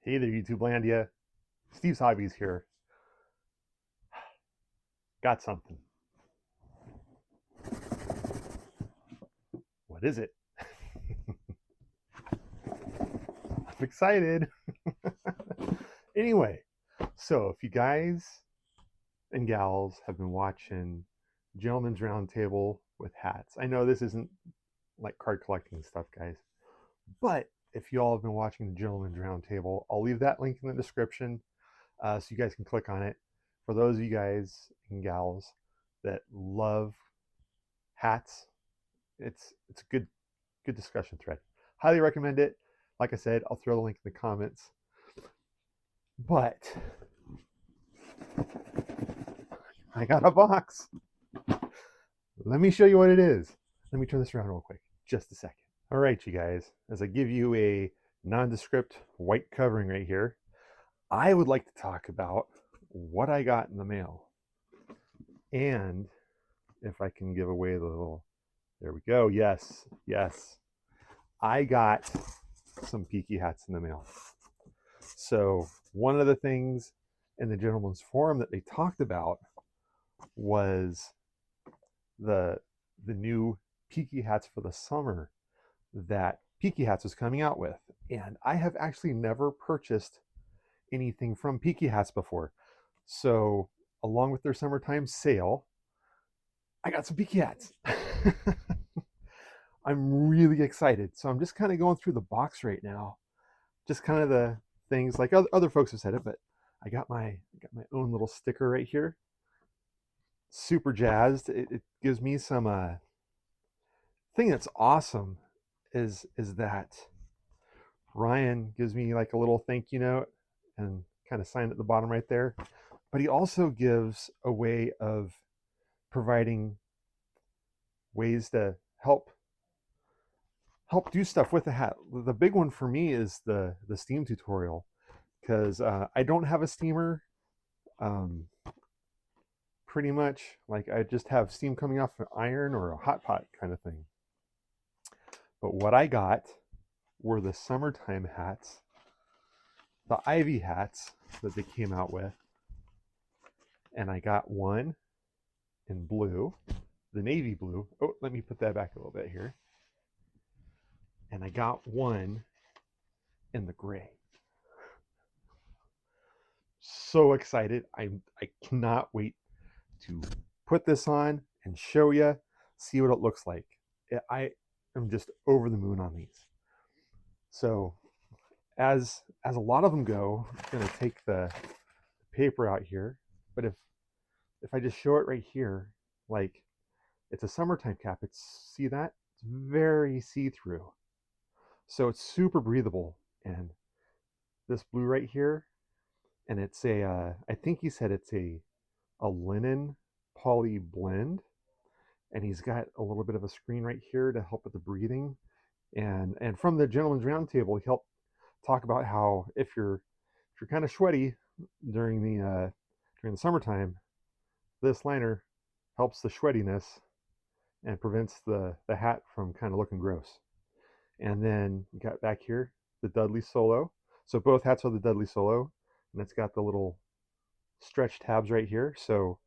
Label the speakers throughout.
Speaker 1: Hey there, YouTube Landia. Steve's Hobbies here. Got something. What is it? I'm excited. Anyway, so if you guys and gals have been watching Gentleman's Roundtable with hats, I know this isn't like card collecting stuff, guys, but if you all have been watching the Gentleman's Roundtable, I'll leave that link in the description so you guys can click on it. For those of you guys and gals that love hats, it's a good discussion thread. Highly recommend it. Like I said, I'll throw the link in the comments. But I got a box. Let me show you what it is. Let me turn this around real quick. Just a second. All right, you guys. As I give you a nondescript white covering right here, I would like to talk about what I got in the mail. And if I can give away the little, there we go. Yes, yes. I got some Peaky hats in the mail. So one of the things in the gentleman's forum that they talked about was the new Peaky hats for the summer that Peaky Hats was coming out with. And I have actually never purchased anything from Peaky Hats before. So along with their summertime sale, I got some Peaky hats. I'm really excited. So I'm just kind of going through the box right now. Just kind of the things like other folks have said it, but I got my own little sticker right here. Super jazzed. It gives me some thing that's awesome is that Ryan gives me like a little thank you note and kind of signed at the bottom right there. But he also gives a way of providing ways to help do stuff with the hat. The big one for me is the steam tutorial, because I don't have a steamer. Um, Pretty much like I just have steam coming off an iron or a hot pot kind of thing. But what I got were the summertime hats, the Ivy hats that they came out with. And I got one in blue, the navy blue. Oh, let me put that back a little bit here. And I got one in the gray. So excited. I cannot wait to put this on and show you, see what it looks like. I am just over the moon on these. So as a lot of them go, I'm going to take the paper out here. But if I just show it right here, like it's a summertime cap. See that? It's very see-through. So it's super breathable. And this blue right here, and it's I think he said it's a linen poly blend. And he's got a little bit of a screen right here to help with the breathing. And from the Gentleman's Roundtable, he helped talk about how if you're kind of sweaty during the summertime, this liner helps the sweatiness and prevents the hat from kind of looking gross. And then you got back here the Dudley Solo. So both hats are the Dudley Solo, and it's got the little stretch tabs right here. So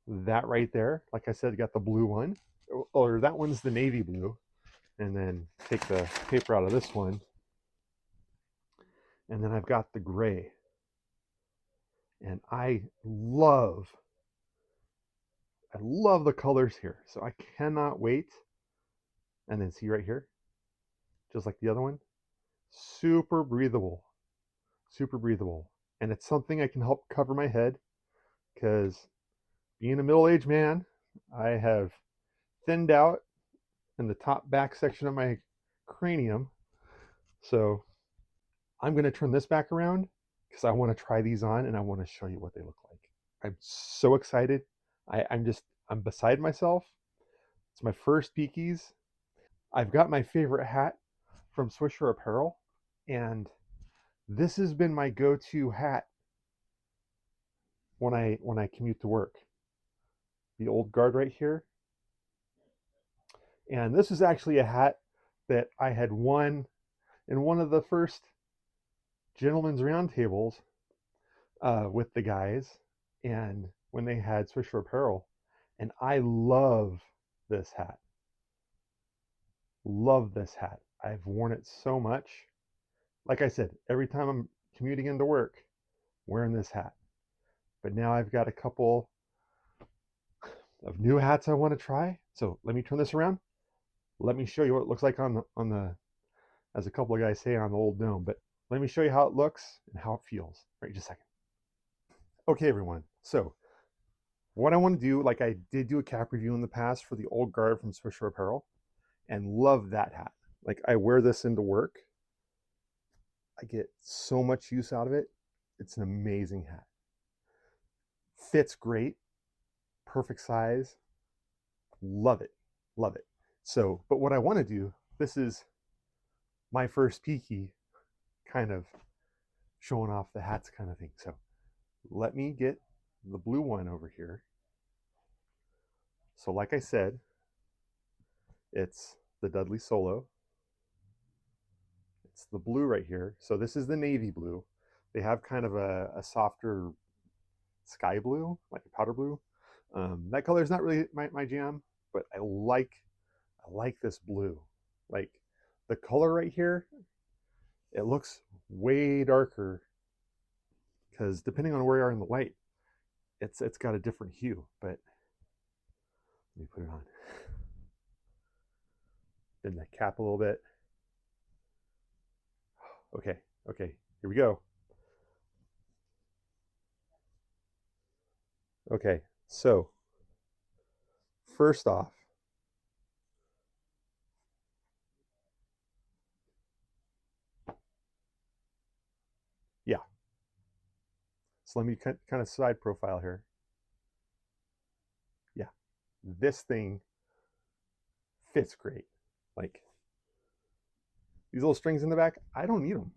Speaker 1: that right there, like I said, you got the blue one, or that one's the navy blue. And then take the paper out of this one, and then I've got the gray. And I love the colors here. So I cannot wait. And then see right here, just like the other one, super breathable, super breathable. And it's something I can help cover my head, because being a middle-aged man, I have thinned out in the top back section of my cranium. So I'm going to turn this back around because I want to try these on and I want to show you what they look like. I'm so excited. I'm beside myself. It's my first Peakies. I've got my favorite hat from Swisher Apparel, and this has been my go-to hat when I commute to work. The old guard right here. And this is actually a hat that I had won in one of the first gentlemen's roundtables with the guys, and when they had Swisher Apparel, and I love this hat. Love this hat. I've worn it so much. Like I said, every time I'm commuting into work, wearing this hat. But now I've got a couple of new hats I want to try. So let me turn this around. Let me show you what it looks like on the as a couple of guys say, on the old dome. But let me show you how it looks and how it feels. Right, just a second. Okay, everyone. So what I want to do, like I did do a cap review in the past for the old guard from Swisher Apparel, and love that hat. Like I wear this into work. I get so much use out of it. It's an amazing hat. Fits great, perfect size. Love it, love it. So, but what I want to do, this is my first Peaky kind of showing off the hats kind of thing. So let me get the blue one over here. So like I said, it's the Dudley Solo. It's the blue right here. So this is the navy blue. They have kind of a softer sky blue, like a powder blue. That color is not really my jam, but I like this blue. Like the color right here, it looks way darker because depending on where you are in the light, it's got a different hue. But let me put it on. Bend the cap a little bit. Okay, okay, here we go. Okay, so first off, yeah. So let me kind of side profile here. Yeah, this thing fits great. Like these little strings in the back, I don't need them.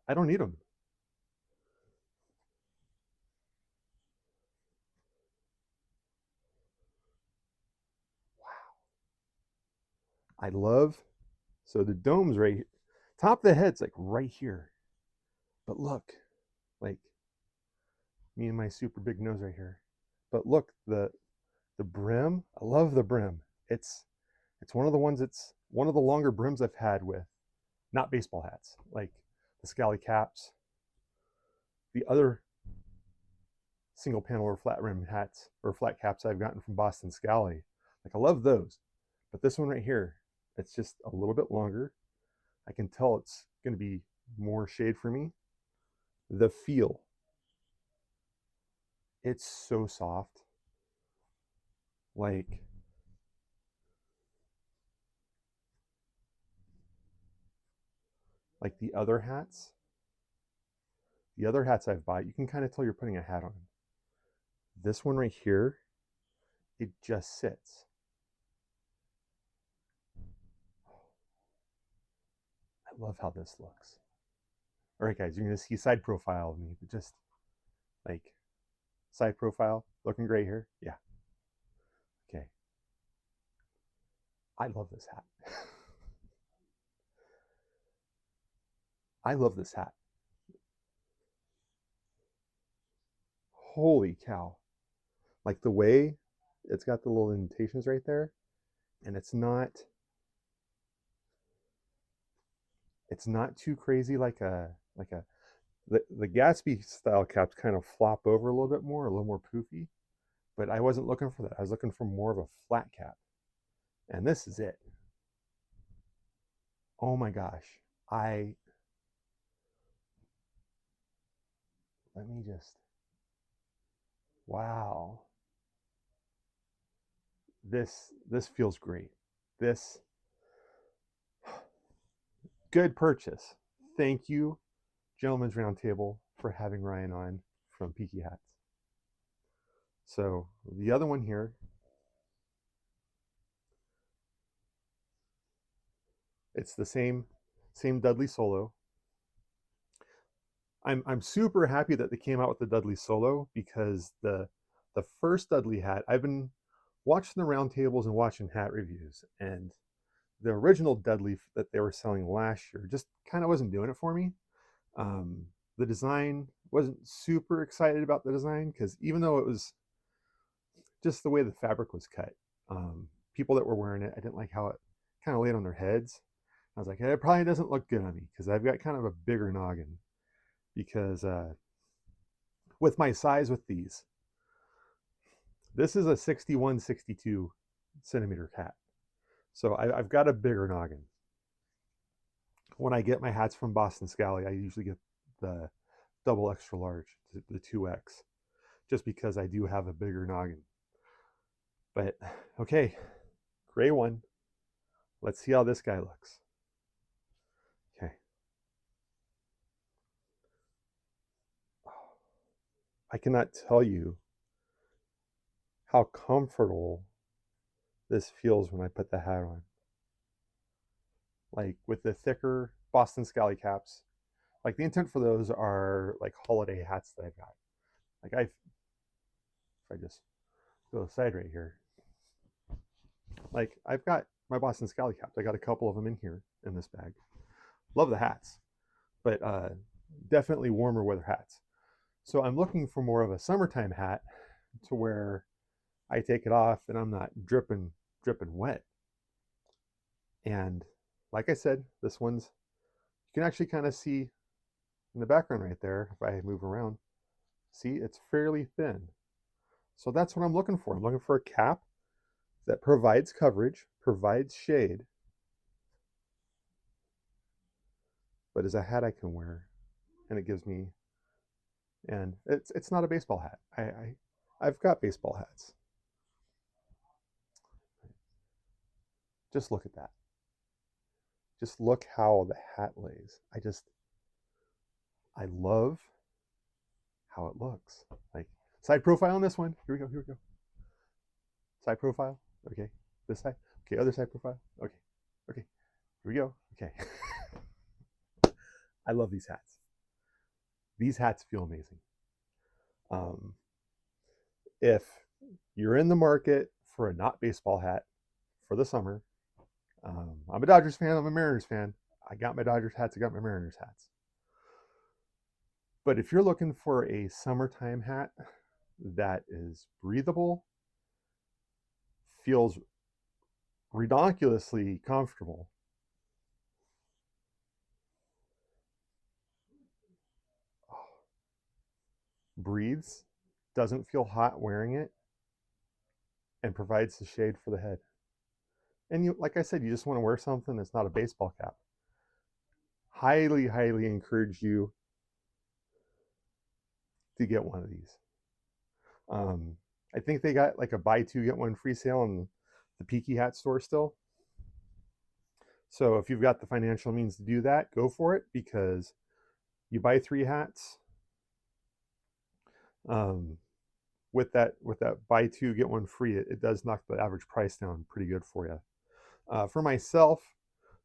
Speaker 1: I don't need them. I love, so the dome's right here. Top of the head's like right here. But look, like me and my super big nose right here. But look, the brim, I love the brim. It's one of the ones, it's one of the longer brims I've had with not baseball hats, like the Scally caps, the other single panel or flat rim hats or flat caps I've gotten from Boston Scally. Like I love those. But this one right here, it's just a little bit longer. I can tell it's going to be more shade for me. The feel, it's so soft. Like the other hats, I've bought, you can kind of tell you're putting a hat on. This one right here, it just sits. I love how this looks. All right, guys, you're going to see side profile of me, but just like side profile, looking great here. Yeah. Okay. I love this hat. I love this hat. Holy cow. Like the way it's got the little indentations right there, and it's not too crazy like a the Gatsby style caps kind of flop over a little bit more, a little more poofy. But I wasn't looking for that. I was looking for more of a flat cap. And this is it. Oh my gosh. I let me just wow. This feels great. This good purchase. Thank you, Gentlemen's Roundtable, for having Ryan on from Peaky Hats. So the other one here, it's the same Dudley Solo. I'm super happy that they came out with the Dudley Solo because the first Dudley hat, I've been watching the roundtables and watching hat reviews, and the original Dudley that they were selling last year just kind of wasn't doing it for me. The design, wasn't super excited about the design because even though it was just the way the fabric was cut, people that were wearing it, I didn't like how it kind of laid on their heads. I was like, hey, it probably doesn't look good on me because I've got kind of a bigger noggin. Because with my size with these, this is a 61, 62 centimeter hat. So I've got a bigger noggin. When I get my hats from Boston Scally, I usually get the double extra large, the 2X, just because I do have a bigger noggin. But okay, gray one. Let's see how this guy looks. Okay. I cannot tell you how comfortable this feels when I put the hat on. Like with the thicker Boston Scally caps, like the intent for those are like holiday hats that I've got. Like if I just go aside right here, like I've got my Boston Scally caps. I got a couple of them in here in this bag. Love the hats, but definitely warmer weather hats. So I'm looking for more of a summertime hat to where I take it off and I'm not dripping wet. And like I said, this one's, you can actually kind of see in the background right there, if I move around, see it's fairly thin. So that's what I'm looking for. I'm looking for a cap that provides coverage, provides shade, but is a hat I can wear, and it gives me, and it's not a baseball hat. I've got baseball hats. Just look at that. Just look how the hat lays. I love how it looks. Like side profile on this one. Here we go. Here we go. Side profile. Okay. This side. Okay. Other side profile. Okay. Okay. Here we go. Okay. I love these hats. These hats feel amazing. Um, if you're in the market for a not baseball hat for the summer, I'm a Dodgers fan. I'm a Mariners fan. I got my Dodgers hats. I got my Mariners hats. But if you're looking for a summertime hat that is breathable, feels ridiculously comfortable, breathes, doesn't feel hot wearing it, and provides the shade for the head. And you, like I said, you just want to wear something that's not a baseball cap. Highly, highly encourage you to get one of these. I think they got like a buy two get one free sale in the Peaky Hat store still. So if you've got the financial means to do that, go for it, because you buy 3 hats. With that buy two get one free, it does knock the average price down pretty good for you. For myself,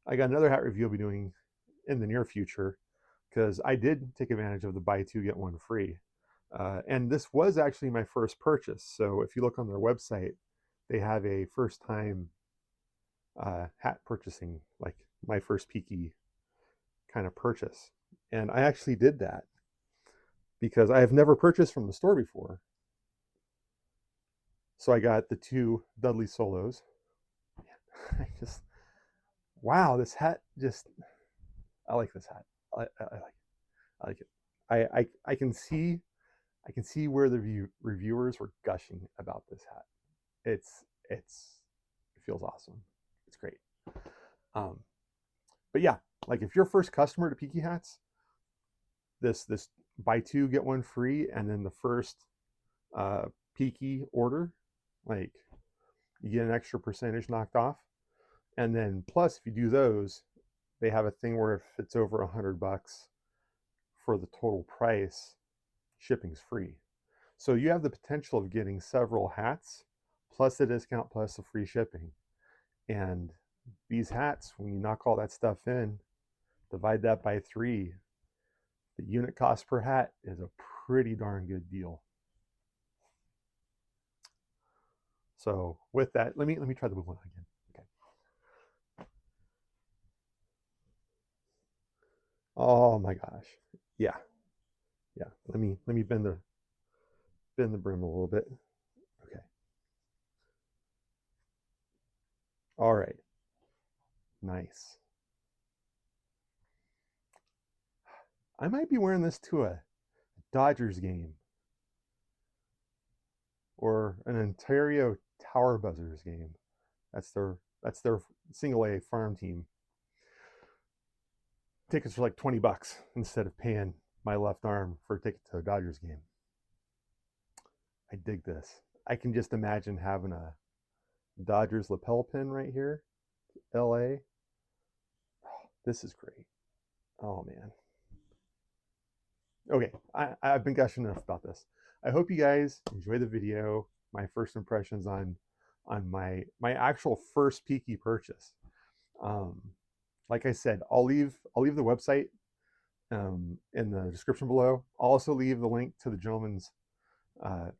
Speaker 1: I got another hat review I'll be doing in the near future, because I did take advantage of the buy two get one free. And this was actually my first purchase. So if you look on their website, they have a first time hat purchasing, like my first Peaky kind of purchase. And I actually did that because I have never purchased from the store before. So I got the 2 Dudley Solos. I just, wow, this hat just, I like this hat. I like it. I can see where the reviewers were gushing about this hat. It feels awesome. It's great. Um, but yeah, like if you're first customer to Peaky Hats, this buy two get one free, and then the first Peaky order, like you get an extra percentage knocked off, and then plus if you do those, they have a thing where if it's over $100 for the total price, shipping's free. So you have the potential of getting several hats plus the discount plus the free shipping. And these hats, when you knock all that stuff in, divide that by 3, the unit cost per hat is a pretty darn good deal. So with that, let me try the blue one again. Okay. Oh my gosh. Yeah. Yeah. Let me bend the brim a little bit. Okay. All right. Nice. I might be wearing this to a Dodgers game or an Ontario Tower Buzzers game. That's their single A farm team. Tickets for like $20 instead of paying my left arm for a ticket to a Dodgers game. I dig this. I can just imagine having a Dodgers lapel pin right here, LA. Oh, this is great. Oh man. Okay, I've been gushing enough about this. I hope you guys enjoy the video. My first impressions on my actual first Peaky purchase. Um, like I said, I'll leave the website in the description below. I'll also leave the link to the gentleman's uh,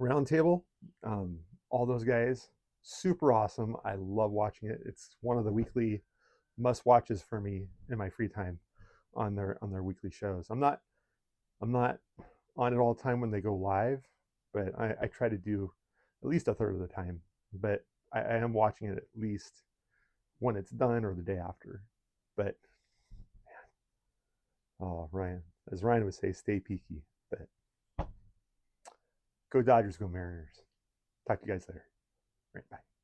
Speaker 1: Roundtable. Um, all those guys, super awesome. I love watching it. It's one of the weekly must watches for me in my free time on their weekly shows. I'm not on it all the time when they go live, but I try to do at least a third of the time. But I am watching it at least when it's done or the day after. But oh, Ryan, as Ryan would say, stay peaky. But go Dodgers, go Mariners. Talk to you guys later. All right, bye.